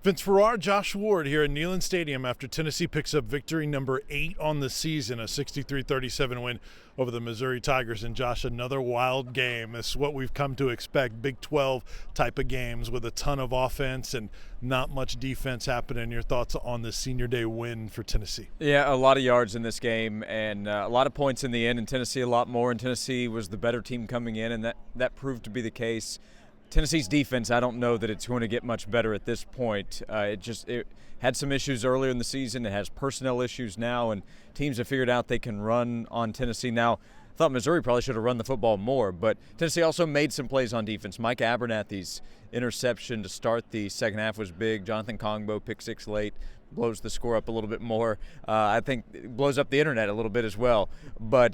Vince Ferrara, Josh Ward here at Neyland Stadium after Tennessee picks up victory number 8 on the season, a 63-37 win over the Missouri Tigers. And Josh, another wild game. This is what we've come to expect, Big 12 type of games with a ton of offense and not much defense happening. Your thoughts on the senior day win for Tennessee? Yeah, a lot of yards in this game and a lot of points in the end, and Tennessee a lot more. And Tennessee was the better team coming in, and that proved to be the case. Tennessee's defense, I don't know that it's going to get much better at this point. It had some issues earlier in the season. It has personnel issues now, and teams have figured out they can run on Tennessee. Now, I thought Missouri probably should have run the football more, but Tennessee also made some plays on defense. Mike Abernathy's interception to start the second half was big. Jonathan Kongbo, pick six late, blows the score up a little bit more. I think it blows up the internet a little bit as well. But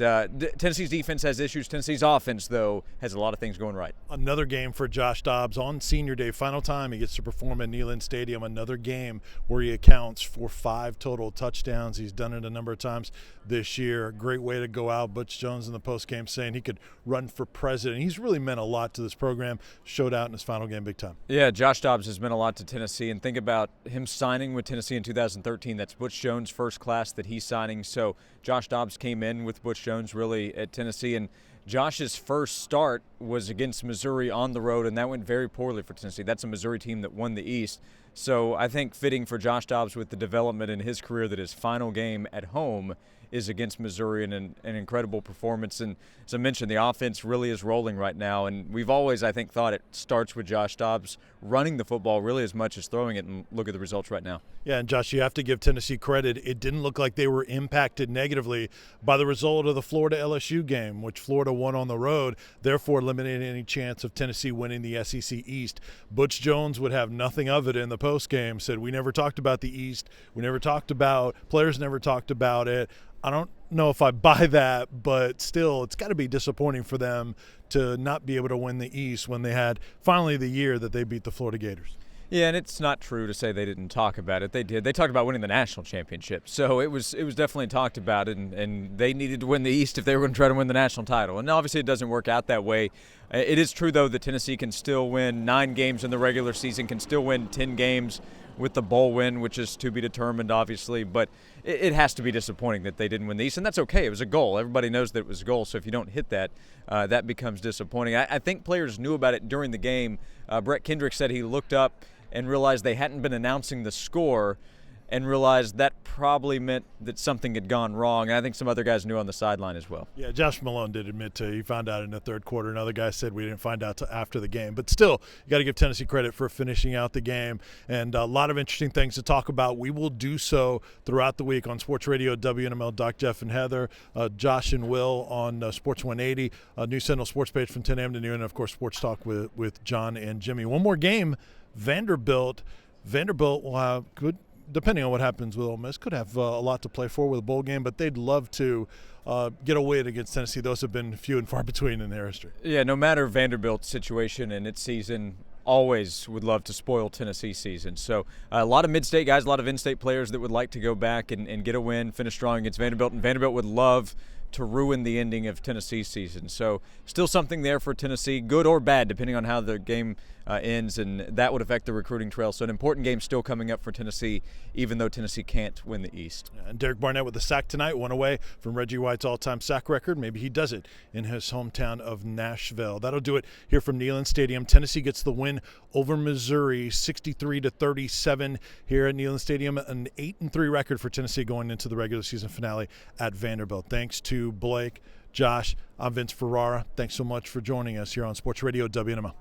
Tennessee's defense has issues. Tennessee's offense, though, has a lot of things going right. Another game for Josh Dobbs on senior day. Final time he gets to perform at Neyland Stadium. Another game where he accounts for 5 total touchdowns. He's done it a number of times this year. Great way to go out. Butch Jones in the postgame saying he could run for president. He's really meant a lot to this program. Showed out in his final game big time. Yeah, Josh Dobbs has meant a lot to Tennessee. And think about him signing with Tennessee in 2013. That's Butch Jones' first class that he's signing. So Josh Dobbs came in with Butch Jones really at Tennessee, and Josh's first start was against Missouri on the road, and that went very poorly for Tennessee. That's a Missouri team that won the East. So I think fitting for Josh Dobbs with the development in his career that his final game at home is against Missouri, and an incredible performance. And as I mentioned, the offense really is rolling right now, and we've always, I think, thought it starts with Josh Dobbs running the football really as much as throwing it, and look at the results right now. Yeah, and Josh, you have to give Tennessee credit. It didn't look like they were impacted negatively by the result of the Florida-LSU game, which Florida won on the road, therefore eliminating any chance of Tennessee winning the SEC East. Butch Jones would have nothing of it in the postgame, said, we never talked about the East. We never talked about – players never talked about it. I don't know if I buy that, but still, it's got to be disappointing for them to not be able to win the East when they had finally the year that they beat the Florida Gators. Yeah, and it's not true to say they didn't talk about it. They did. They talked about winning the national championship. So it was definitely talked about, and they needed to win the East if they were going to try to win the national title. And obviously it doesn't work out that way. It is true, though, that Tennessee can still win 9 games in the regular season, can still win 10 games with the bowl win, which is to be determined, obviously. But it has to be disappointing that they didn't win the East, and that's okay. It was a goal. Everybody knows that it was a goal, so if you don't hit that, that becomes disappointing. I think players knew about it during the game. Brett Kendrick said he looked up and realized they hadn't been announcing the score, and realized that probably meant that something had gone wrong. And I think some other guys knew on the sideline as well. Yeah, Josh Malone did admit to he found out in the third quarter. Another guy said we didn't find out till after the game. But still, you got to give Tennessee credit for finishing out the game. And a lot of interesting things to talk about. We will do so throughout the week on Sports Radio, WNML, Doc, Jeff, and Heather, Josh and Will on Sports 180, New Sentinel Sports page from 10 a.m. to noon, and, of course, Sports Talk with John and Jimmy. One more game, Vanderbilt will have good – depending on what happens with Ole Miss, could have a lot to play for with a bowl game, but they'd love to get a win against Tennessee. Those have been few and far between in their history. Yeah, no matter Vanderbilt's situation and its season, always would love to spoil Tennessee's season. So a lot of mid-state guys, a lot of in-state players that would like to go back and get a win, finish strong against Vanderbilt, and Vanderbilt would love to ruin the ending of Tennessee's season. So still something there for Tennessee, good or bad, depending on how the game ends, and that would affect the recruiting trail. So an important game still coming up for Tennessee, even though Tennessee can't win the East. And Derek Barnett with the sack tonight, one away from Reggie White's all-time sack record. Maybe he does it in his hometown of Nashville. That'll do it here from Neyland Stadium. Tennessee gets the win over Missouri, 63-37 here at Neyland Stadium. An 8-3 record for Tennessee going into the regular season finale at Vanderbilt. Thanks to Blake, Josh, I'm Vince Ferrara. Thanks so much for joining us here on Sports Radio WNML.